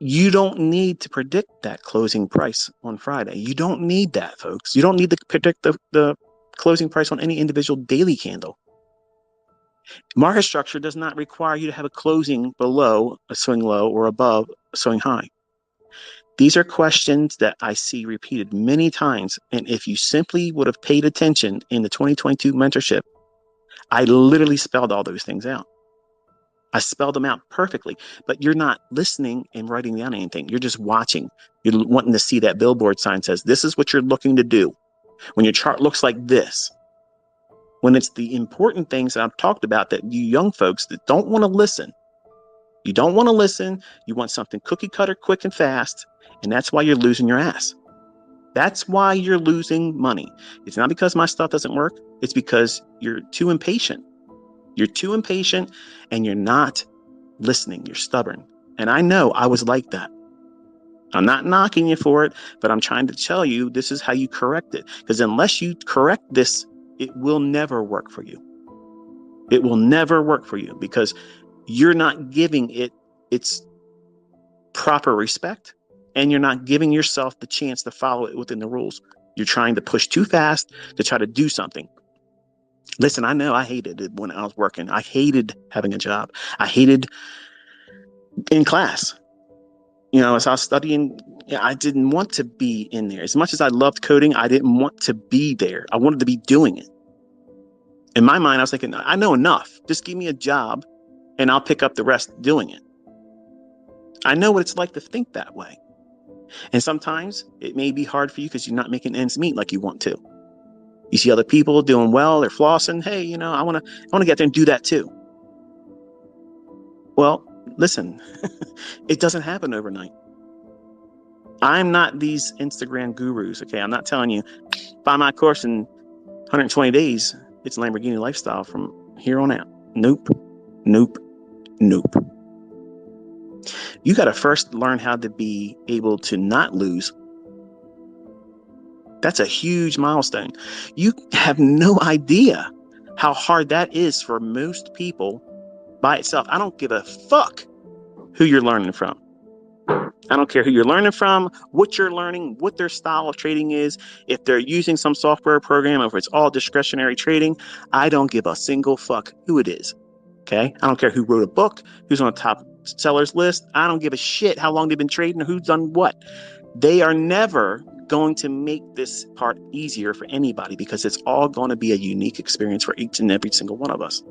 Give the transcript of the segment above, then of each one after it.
You don't need to predict that closing price on Friday. You don't need that, folks. You don't need to predict the closing price on any individual daily candle. Market structure does not require you to have a closing below a swing low or above a swing high. These are questions that I see repeated many times. And if you simply would have paid attention in the 2022 mentorship, I literally spelled all those things out. I spelled them out perfectly, but you're not listening and writing down anything. You're just watching. You're wanting to see that billboard sign says, this is what you're looking to do. When your chart looks like this, when it's the important things that I've talked about that you young folks that don't want to listen, you don't want to listen. You want something cookie cutter, quick and fast. And that's why you're losing your ass. That's why you're losing money. It's not because my stuff doesn't work. It's because you're too impatient. You're too impatient and you're not listening. You're stubborn. And I know I was like that. I'm not knocking you for it, but I'm trying to tell you this is how you correct it. Because unless you correct this, it will never work for you. It will never work for you because you're not giving it its proper respect and you're not giving yourself the chance to follow it within the rules. You're trying to push too fast to try to do something. Listen, I know I hated it when I was working. I hated having a job. I hated in class. You know, as I was studying, I didn't want to be in there. As much as I loved coding, I didn't want to be there. I wanted to be doing it. In my mind, I was thinking, I know enough. Just give me a job and I'll pick up the rest doing it. I know what it's like to think that way. And sometimes it may be hard for you because you're not making ends meet like you want to. You see other people doing well, they're flossing. Hey, you know, I want to get there and do that too. Well, listen, it doesn't happen overnight. I'm not these Instagram gurus. Okay. I'm not telling you buy my course in 120 days. It's Lamborghini lifestyle from here on out. Nope. Nope. Nope. You got to first learn how to be able to not lose. That's a huge milestone. You have no idea how hard that is for most people by itself. I don't give a fuck who you're learning from. I don't care who you're learning from, what you're learning, what their style of trading is, if they're using some software program, or if it's all discretionary trading. I don't give a single fuck who it is. Okay? I don't care who wrote a book, who's on the top sellers list. I don't give a shit how long they've been trading or who's done what. They are never going to make this part easier for anybody because it's all going to be a unique experience for each and every single one of us.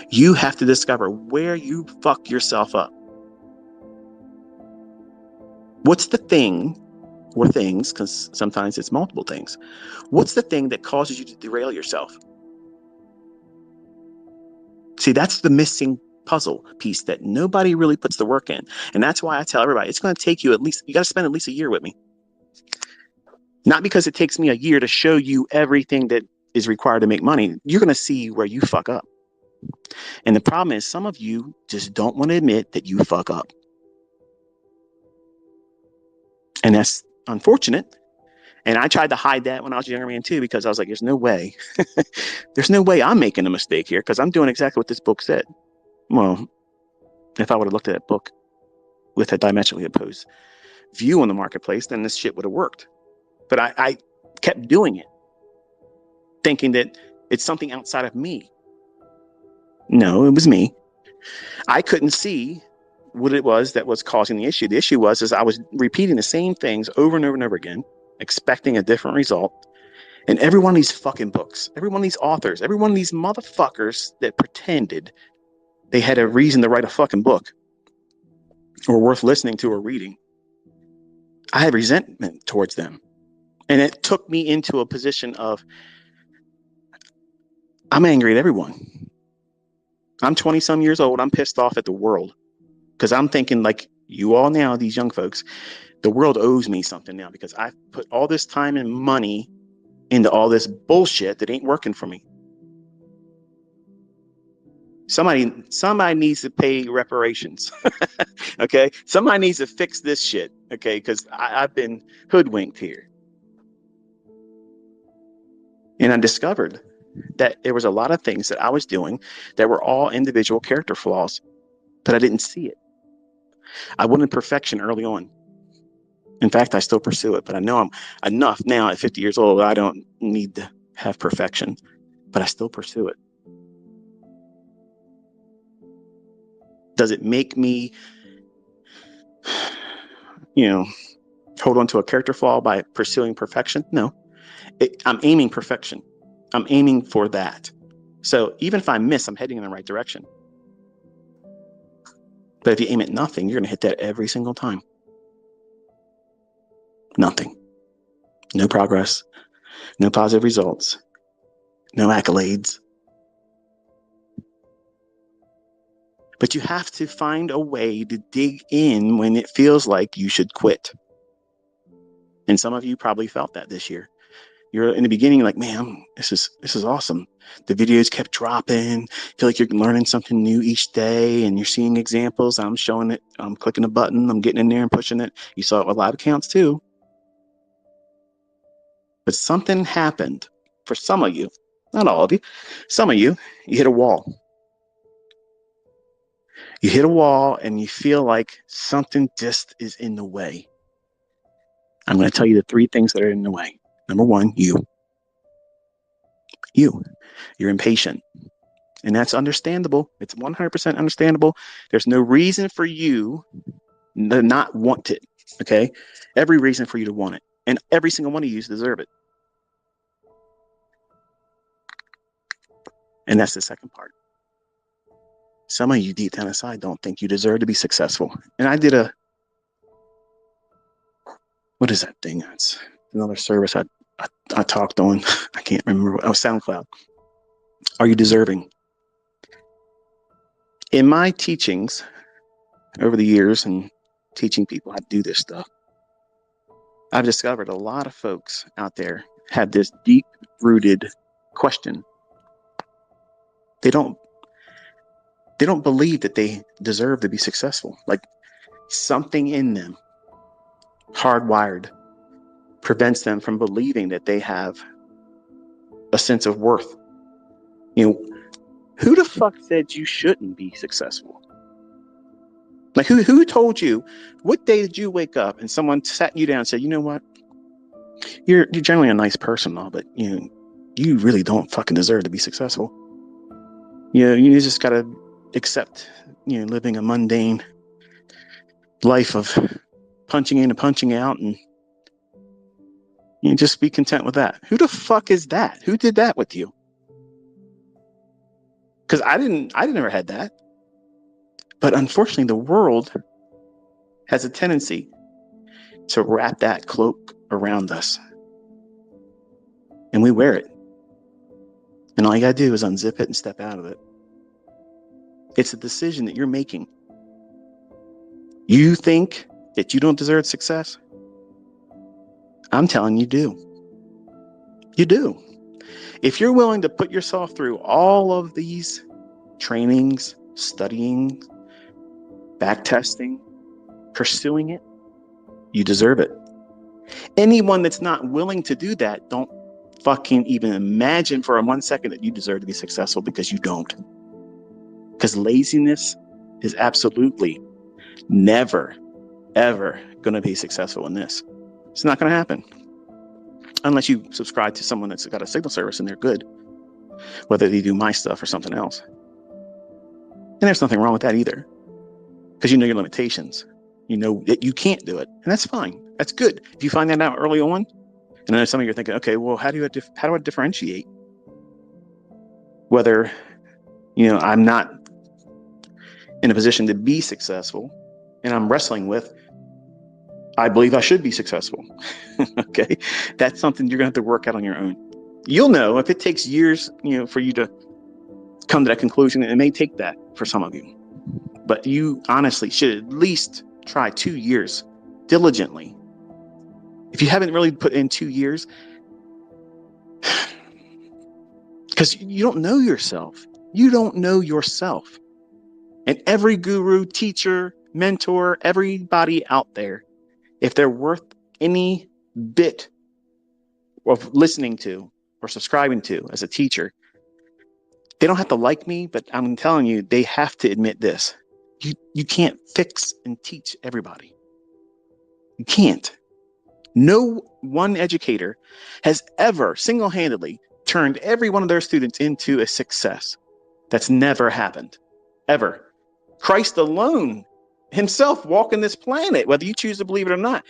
You have to discover where you fuck yourself up. What's the thing or things, because sometimes it's multiple things. What's the thing that causes you to derail yourself? See, that's the missing puzzle piece that nobody really puts the work in. And that's why I tell everybody, it's going to take you you got to spend at least a year with me. Not because it takes me a year to show you everything that is required to make money. You're going to see where you fuck up. And the problem is some of you just don't want to admit that you fuck up. And that's unfortunate. And I tried to hide that when I was a younger man too, because I was like, there's no way. There's no way I'm making a mistake here because I'm doing exactly what this book said. Well, if I would have looked at that book with a diametrically opposed view on the marketplace, then this shit would have worked. But I kept doing it, thinking that it's something outside of me. No, it was me. I couldn't see what it was that was causing the issue. The issue was I was repeating the same things over and over and over again, expecting a different result. And every one of these fucking books, every one of these authors, every one of these motherfuckers that pretended they had a reason to write a fucking book or worth listening to or reading, I had resentment towards them. And it took me into a position of, I'm angry at everyone. I'm 20 some years old. I'm pissed off at the world because I'm thinking like you all now, these young folks, the world owes me something now because I've put all this time and money into all this bullshit that ain't working for me. Somebody needs to pay reparations. Okay. Somebody needs to fix this shit. Okay. Because I've been hoodwinked here. And I discovered that there was a lot of things that I was doing that were all individual character flaws, but I didn't see it. I wanted perfection early on. In fact, I still pursue it, but I know I'm enough now at 50 years old. I don't need to have perfection, but I still pursue it. Does it make me, hold on to a character flaw by pursuing perfection? No. I'm aiming perfection. I'm aiming for that. So even if I miss, I'm heading in the right direction. But if you aim at nothing, you're going to hit that every single time. Nothing. No progress. No positive results. No accolades. But you have to find a way to dig in when it feels like you should quit. And some of you probably felt that this year. You're in the beginning like, man, this is awesome. The videos kept dropping. Feel like you're learning something new each day, and you're seeing examples. I'm showing it. I'm clicking a button. I'm getting in there and pushing it. You saw it with live accounts too. But something happened for some of you, not all of you. Some of you hit a wall. You hit a wall, and you feel like something just is in the way. I'm going to tell you the 3 things that are in the way. Number 1, you. You're impatient. And that's understandable. It's 100% understandable. There's no reason for you to not want it. Okay? Every reason for you to want it. And every single one of you deserve it. And that's the second part. Some of you deep down inside don't think you deserve to be successful. And I did what is that thing? That's another service I talked on. I can't remember. Oh, SoundCloud. Are you deserving? In my teachings over the years and teaching people how to do this stuff, I've discovered a lot of folks out there have this deep-rooted question. They don't believe that they deserve to be successful. Like something in them, hardwired, prevents them from believing that they have a sense of worth. Who the fuck said you shouldn't be successful? Like who told you? What day did you wake up and someone sat you down and said, you know what? You're generally a nice person, but you really don't fucking deserve to be successful. You just gotta accept, living a mundane life of punching in and punching out, and just be content with that. Who the fuck is that? Who did that with you? Because I never had that. But unfortunately, the world has a tendency to wrap that cloak around us. And we wear it. And all you gotta do is unzip it and step out of it. It's a decision that you're making. You think that you don't deserve success? I'm telling you, you do. If you're willing to put yourself through all of these trainings, studying, backtesting, pursuing it, you deserve it. Anyone that's not willing to do that, don't fucking even imagine for 1 second that you deserve to be successful, because you don't. Because laziness is absolutely never, ever going to be successful in this. It's not going to happen. Unless you subscribe to someone that's got a signal service and they're good, whether they do my stuff or something else. And there's nothing wrong with that either, because you know your limitations. You know that you can't do it, and that's fine. That's good. If you find that out early on, and then some of you are thinking, okay, well, how do I differentiate whether I'm not in a position to be successful, and I'm wrestling with, I believe I should be successful. Okay, that's something you're gonna have to work out on your own. You'll know if it takes years, for you to come to that conclusion. It may take that for some of you, but you honestly should at least try 2 years diligently. If you haven't really put in 2 years, because you don't know yourself. You don't know yourself. And every guru, teacher, mentor, everybody out there, if they're worth any bit of listening to or subscribing to as a teacher, they don't have to like me, but I'm telling you, they have to admit this. You can't fix and teach everybody. You can't. No one educator has ever single-handedly turned every one of their students into a success. That's never happened, ever. Christ alone, himself walking this planet, whether you choose to believe it or not,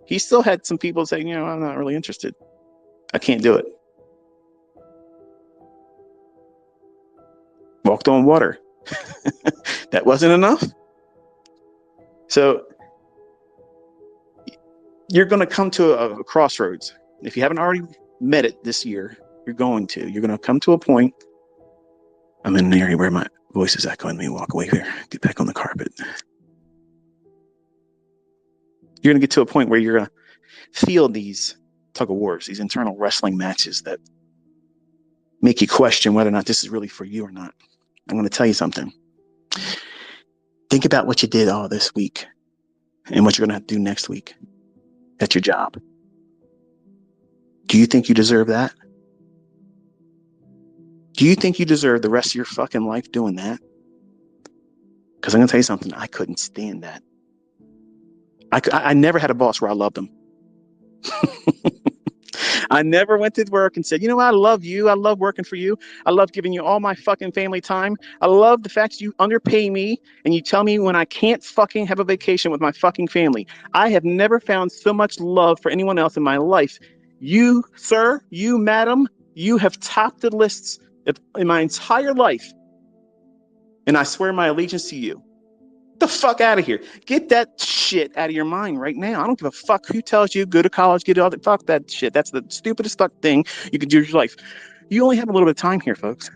he still had some people saying, I'm not really interested. I can't do it. Walked on water. That wasn't enough. So you're going to come to a crossroads. If you haven't already met it this year, you're going to come to a point. I'm in an area where my voice is echoing. Let me walk away here, get back on the carpet. You're going to get to a point where you're going to feel these tug of wars, these internal wrestling matches that make you question whether or not this is really for you or not. I'm going to tell you something. Think about what you did all this week and what you're going to have to do next week at your job. Do you think you deserve that? Do you think you deserve the rest of your fucking life doing that? Because I'm going to tell you something. I couldn't stand that. I never had a boss where I loved him. I never went to work and said, I love you. I love working for you. I love giving you all my fucking family time. I love the fact you underpay me and you tell me when I can't fucking have a vacation with my fucking family. I have never found so much love for anyone else in my life. You, sir, you, madam, you have topped the lists in my entire life. And I swear my allegiance to you. The fuck out of here. Get that shit out of your mind right now. I don't give a fuck who tells you go to college, get all that. Fuck that shit. That's the stupidest fuck thing you could do in your life. You only have a little bit of time here, folks.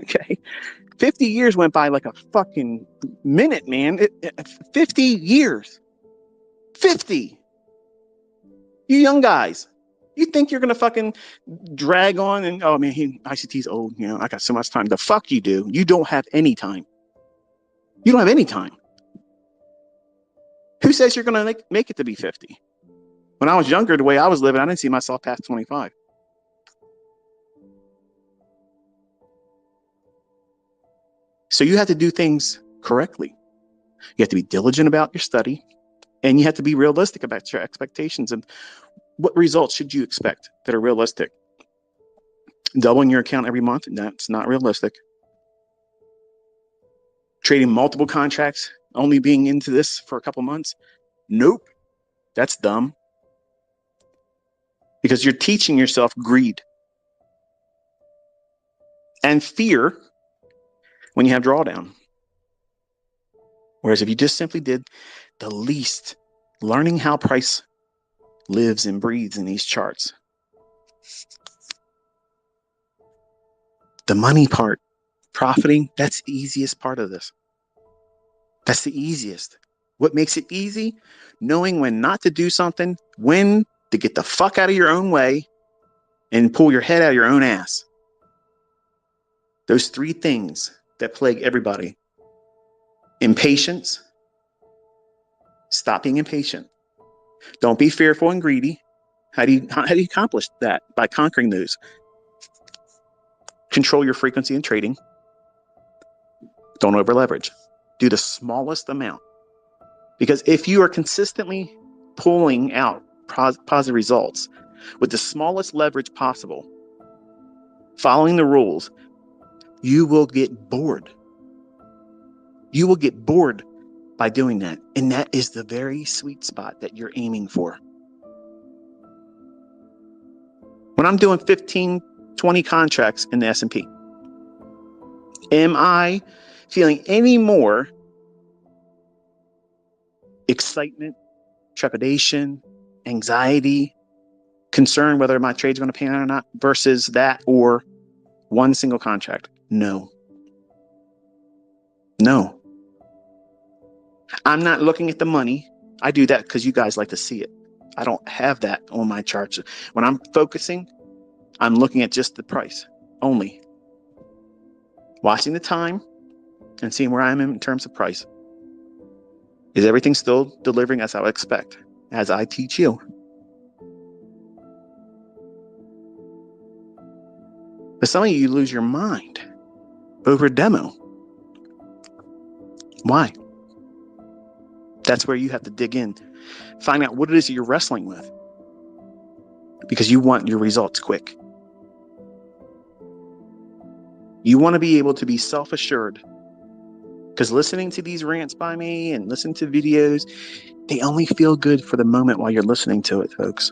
Okay. 50 years went by like a fucking minute, man. 50 years. 50. You young guys. You think you're going to fucking drag on and, oh man, ICT's old. I got so much time. The fuck you do. You don't have any time. You don't have any time. Who says you're going to make it to be 50? When I was younger, the way I was living, I didn't see myself past 25. So you have to do things correctly. You have to be diligent about your study, and you have to be realistic about your expectations and what results should you expect that are realistic. Doubling your account every month, that's not realistic. Trading multiple contracts, only being into this for a couple months, nope, that's dumb. Because you're teaching yourself greed and fear when you have drawdown. Whereas if you just simply did the least, learning how price lives and breathes in these charts. The money part, profiting, that's the easiest part of this. That's the easiest. What makes it easy? Knowing when not to do something, when to get the fuck out of your own way and pull your head out of your own ass. Those three things that plague everybody. Impatience. Stop being impatient. Don't be fearful and greedy. How do you accomplish that? By conquering those. Control your frequency in trading. Don't over leverage. Do the smallest amount. Because if you are consistently pulling out positive results with the smallest leverage possible, following the rules, you will get bored. You will get bored by doing that. And that is the very sweet spot that you're aiming for. When I'm doing 15, 20 contracts in the S&P, am I feeling any more excitement, trepidation, anxiety, concern whether my trade's going to pan out or not versus that or one single contract? No. I'm not looking at the money. I do that because you guys like to see it. I don't have that on my charts. When I'm focusing, I'm looking at just the price only. Watching the time and seeing where I am in terms of price. Is everything still delivering as I would expect, as I teach you? But some of you lose your mind over a demo. Why? That's where you have to dig in. Find out what it is that you're wrestling with. Because you want your results quick. You want to be able to be self-assured. Because listening to these rants by me and listening to videos, they only feel good for the moment while you're listening to it, folks.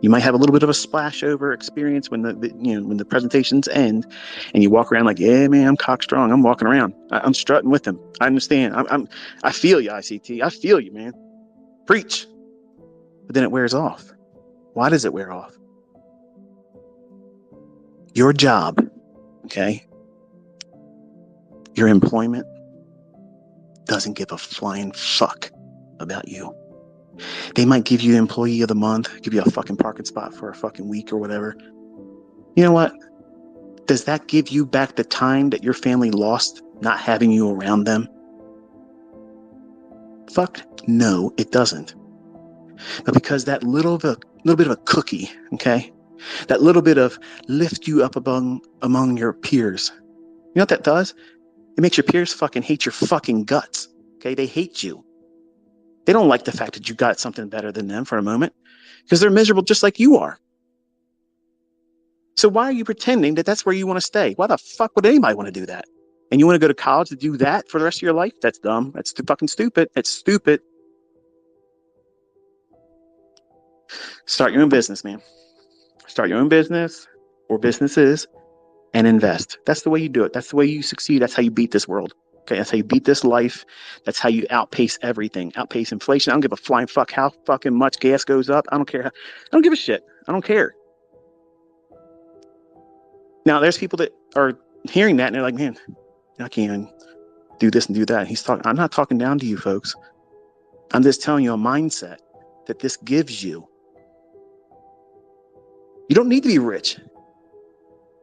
You might have a little bit of a splashover experience when when the presentations end, and you walk around like, yeah, man, I'm cock strong. I'm walking around. I'm strutting with them. I understand. I feel you, ICT. I feel you, man. Preach. But then it wears off. Why does it wear off? Your job, okay, your employment doesn't give a flying fuck about you. They might give you employee of the month, give you a fucking parking spot for a fucking week or whatever. You know what? Does that give you back the time that your family lost not having you around them? Fuck no, it doesn't. But because that little bit of a cookie, okay, that little bit of lift you up among your peers, you know what that does? It makes your peers fucking hate your fucking guts. Okay, they hate you. They don't like the fact that you got something better than them for a moment because they're miserable just like you are. So why are you pretending that that's where you want to stay? Why the fuck would anybody want to do that? And you want to go to college to do that for the rest of your life? That's dumb. That's too fucking stupid. It's stupid. Start your own business, man. Start your own business or businesses and invest. That's the way you do it. That's the way you succeed. That's how you beat this world. Okay, that's how you beat this life. That's how you outpace everything. Outpace inflation. I don't give a flying fuck how fucking much gas goes up. I don't care. I don't give a shit. I don't care. Now, there's people that are hearing that and they're like, man, I can't do this and do that. He's talking. I'm not talking down to you, folks. I'm just telling you a mindset that this gives you. You don't need to be rich.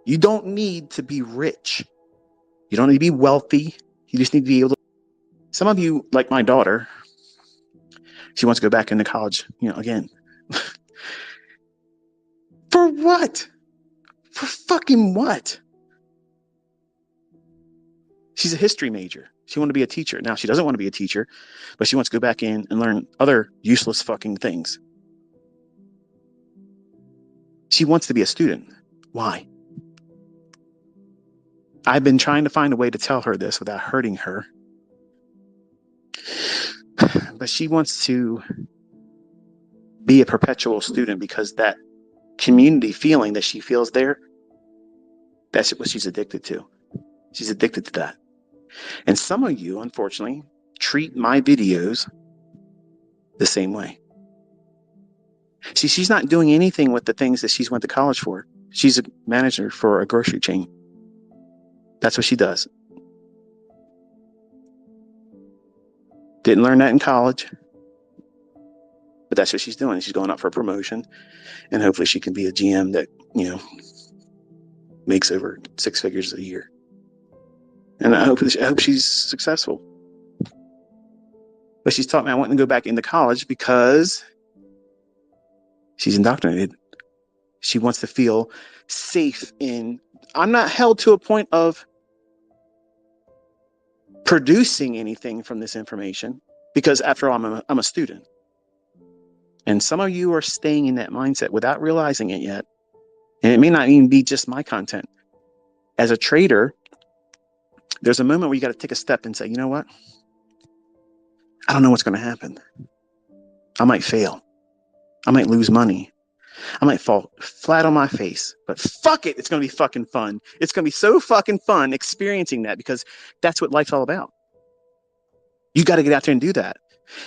You don't need to be rich. You don't need to be wealthy. You just need to be able to. Some of you, like my daughter, she wants to go back into college, again. For what? For fucking what? She's a history major. She wanted to be a teacher. Now, she doesn't want to be a teacher, but she wants to go back in and learn other useless fucking things. She wants to be a student. Why? I've been trying to find a way to tell her this without hurting her. But she wants to be a perpetual student because that community feeling that she feels there, that's what she's addicted to. She's addicted to that. And some of you, unfortunately, treat my videos the same way. See, she's not doing anything with the things that she's went to college for. She's a manager for a grocery chain. That's what she does. Didn't learn that in college. But that's what she's doing. She's going up for a promotion. And hopefully she can be a GM that, makes over 6 figures a year. And I hope she's successful. But she's talking about wanting to go back into college because she's indoctrinated. She wants to feel safe I'm not held to a point of producing anything from this information because after all, I'm a student. And some of you are staying in that mindset without realizing it yet. And it may not even be just my content. As a trader, there's a moment where you got to take a step and say, you know what? I don't know what's going to happen. I might fail. I might lose money. I might fall flat on my face, but fuck it. It's going to be fucking fun. It's going to be so fucking fun experiencing that because that's what life's all about. You got to get out there and do that.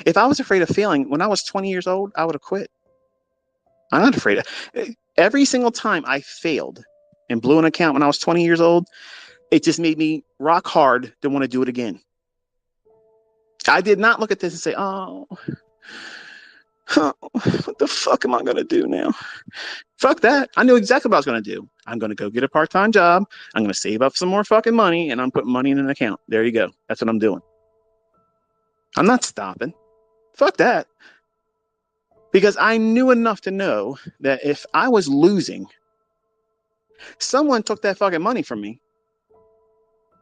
If I was afraid of failing when I was 20 years old, I would have quit. I'm not afraid of every single time I failed and blew an account when I was 20 years old. It just made me rock hard to want to do it again. I did not look at this and say, oh, what the fuck am I going to do now? Fuck that. I knew exactly what I was going to do. I'm going to go get a part-time job. I'm going to save up some more fucking money and I'm putting money in an account. There you go. That's what I'm doing. I'm not stopping. Fuck that. Because I knew enough to know that if I was losing, someone took that fucking money from me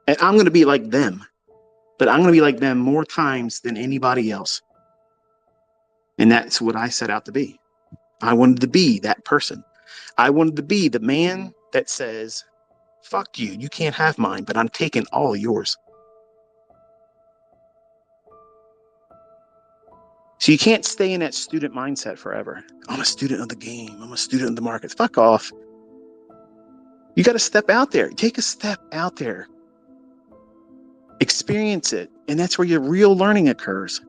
and I'm going to be like them. but I'm going to be like them more times than anybody else. And that's what I set out to be. I wanted to be that person. I wanted to be the man that says, fuck you, you can't have mine, but I'm taking all of yours. So you can't stay in that student mindset forever. I'm a student of the game. I'm a student of the markets. Fuck off. You got to step out there. Take a step out there. Experience it. And that's where your real learning occurs.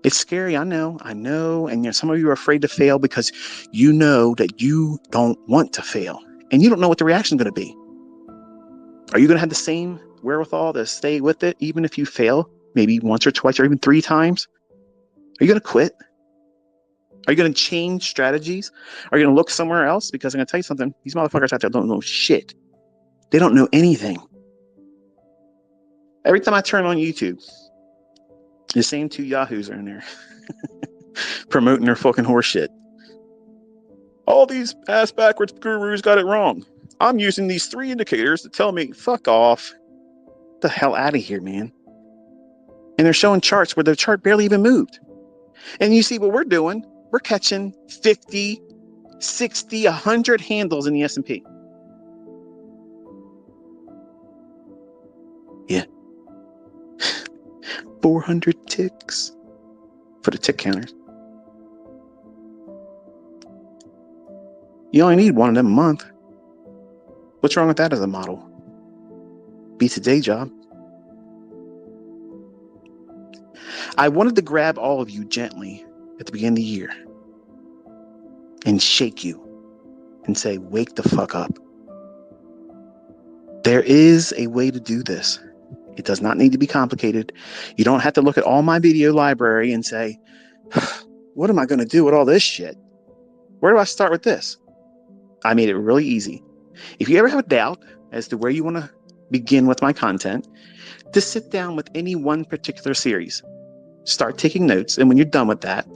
It's scary. I know. And some of you are afraid to fail because you know that you don't want to fail. And you don't know what the reaction is going to be. Are you going to have the same wherewithal to stay with it, even if you fail, maybe once or twice or even 3 times? Are you going to quit? Are you going to change strategies? Are you going to look somewhere else? Because I'm going to tell you something. These motherfuckers out there don't know shit. They don't know anything. Every time I turn on YouTube, the same 2 yahoos are in there promoting their fucking horse shit. All these ass backwards gurus got it wrong. I'm using these 3 indicators to tell me, fuck off. Get the hell out of here, man. And they're showing charts where the chart barely even moved. And you see what we're doing. We're catching 50, 60, 100 handles in the S&P. Yeah. 400 ticks for the tick counters. You only need 1 of them a month. What's wrong with that as a model? Beats a day job. I wanted to grab all of you gently at the beginning of the year and shake you and say, wake the fuck up. There is a way to do this. It does not need to be complicated. You don't have to look at all my video library and say, what am I going to do with all this shit? Where do I start with this? I made it really easy. If you ever have a doubt as to where you want to begin with my content, just sit down with any one particular series. Start taking notes. And when you're done with that,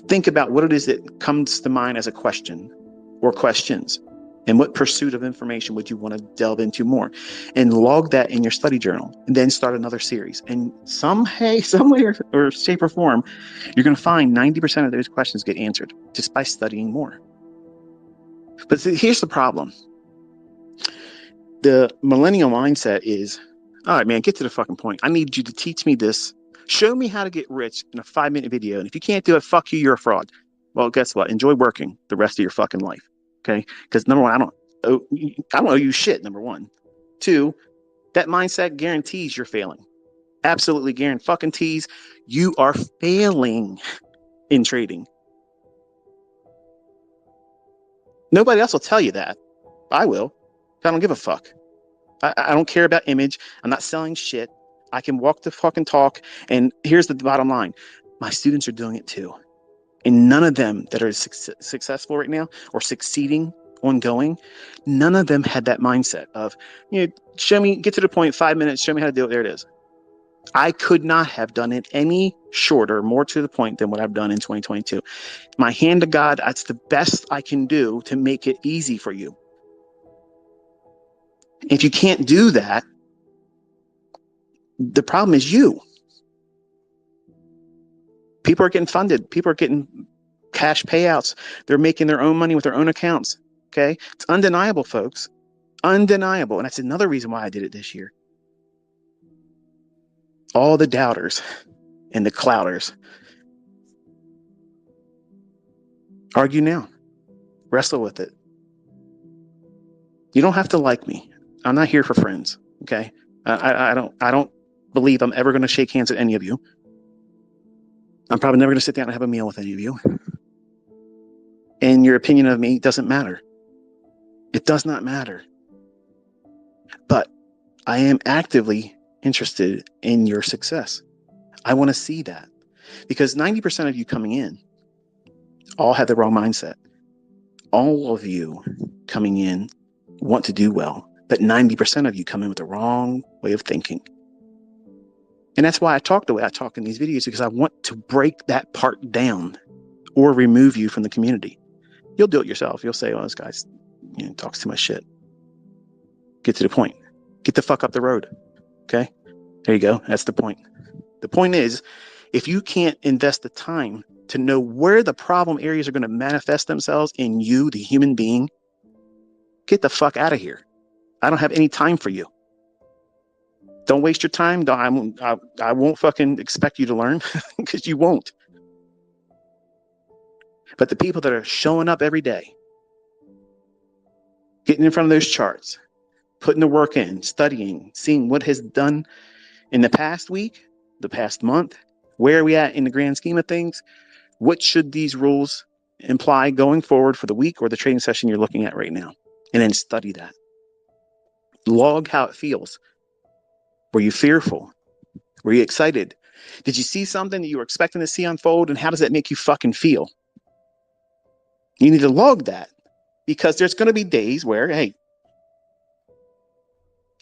think about what it is that comes to mind as a question or questions. And what pursuit of information would you want to delve into more? And log that in your study journal and then start another series. And some way or shape or form, you're going to find 90% of those questions get answered just by studying more. But here's the problem. The millennial mindset is, all right, man, get to the fucking point. I need you to teach me this. Show me how to get rich in a 5-minute video. And if you can't do it, fuck you, you're a fraud. Well, guess what? Enjoy working the rest of your fucking life. Okay? Because number one, I don't owe you shit, number one. 2, that mindset guarantees you're failing. Absolutely guarantees you are failing in trading. Nobody else will tell you that. I will. I don't give a fuck. I don't care about image. I'm not selling shit. I can walk the fucking talk. And here's the bottom line. My students are doing it too. And none of them that are successful right now or succeeding ongoing, none of them had that mindset of, show me, get to the point, 5 minutes, show me how to do it. There it is. I could not have done it any shorter, more to the point than what I've done in 2022. My hand to God, that's the best I can do to make it easy for you. If you can't do that, the problem is you. People are getting funded. People are getting cash payouts. They're making their own money with their own accounts. Okay. It's undeniable, folks. Undeniable. And that's another reason why I did it this year. All the doubters and the clouders. Argue now. Wrestle with it. You don't have to like me. I'm not here for friends. Okay. I don't believe I'm ever going to shake hands with any of you. I'm probably never going to sit down and have a meal with any of you. And your opinion of me doesn't matter. It does not matter. But I am actively interested in your success. I want to see that. Because 90% of you coming in all have the wrong mindset. All of you coming in want to do well, but 90% of you come in with the wrong way of thinking. And that's why I talk the way I talk in these videos, because I want to break that part down or remove you from the community. You'll do it yourself. You'll say, oh, this guy talks too much shit. Get to the point. Get the fuck up the road. Okay? There you go. That's the point. The point is, if you can't invest the time to know where the problem areas are going to manifest themselves in you, the human being, get the fuck out of here. I don't have any time for you. Don't waste your time. I won't fucking expect you to learn because you won't. But the people that are showing up every day, getting in front of those charts, putting the work in, studying, seeing what has done in the past week, the past month, where are we at in the grand scheme of things? What should these rules imply going forward for the week or the trading session you're looking at right now? And then study that. Log how it feels. Were you fearful? Were you excited? Did you see something that you were expecting to see unfold? And how does that make you fucking feel? You need to log that, because there's going to be days where, hey,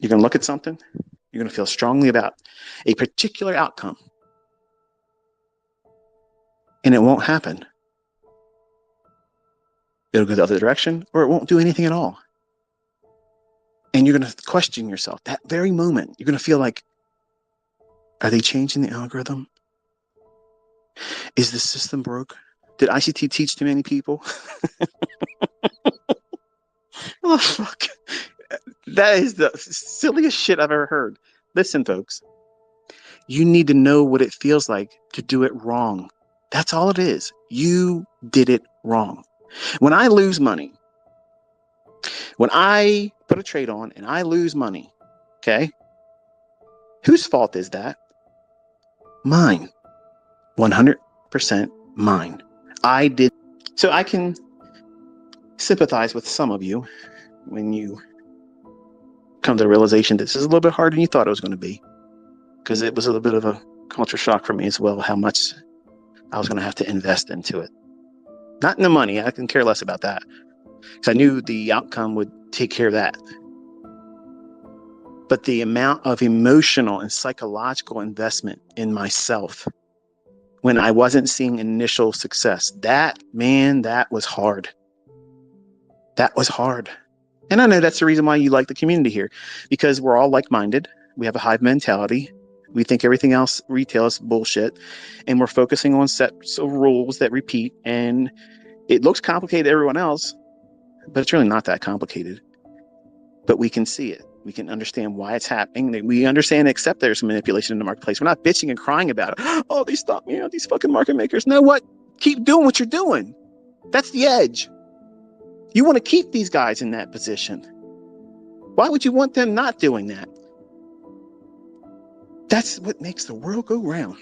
you're going to look at something, you're going to feel strongly about a particular outcome, and it won't happen. It'll go the other direction, or it won't do anything at all. And you're going to question yourself. That very moment, you're going to feel like, are they changing the algorithm? Is the system broke? Did ICT teach too many people? Oh, fuck. That is the silliest shit I've ever heard. Listen, folks, you need to know what it feels like to do it wrong. That's all it is. You did it wrong. When I lose money, when I put a trade on and I lose money, okay, whose fault is that? Mine. 100% mine. I did. So I can sympathize with some of you when you come to the realization this is a little bit harder than you thought it was going to be, because it was a little bit of a culture shock for me as well, how much I was going to have to invest into it. Not in the money. I can care less about that, because I knew the outcome would take care of that. But the amount of emotional and psychological investment in myself when I wasn't seeing initial success, that was hard. That was hard. And I know that's the reason why you like the community here, because we're all like-minded. We have a hive mentality. We think everything else retail is bullshit, and we're focusing on sets of rules that repeat, and it looks complicated to everyone else, but it's really not that complicated. But we can see it. We can understand why it's happening. We understand and accept there's manipulation in the marketplace. We're not bitching and crying about it. Oh, they stopped me out, these fucking market makers. Know what? Keep doing what you're doing. That's the edge. You want to keep these guys in that position. Why would you want them not doing that? That's what makes the world go round.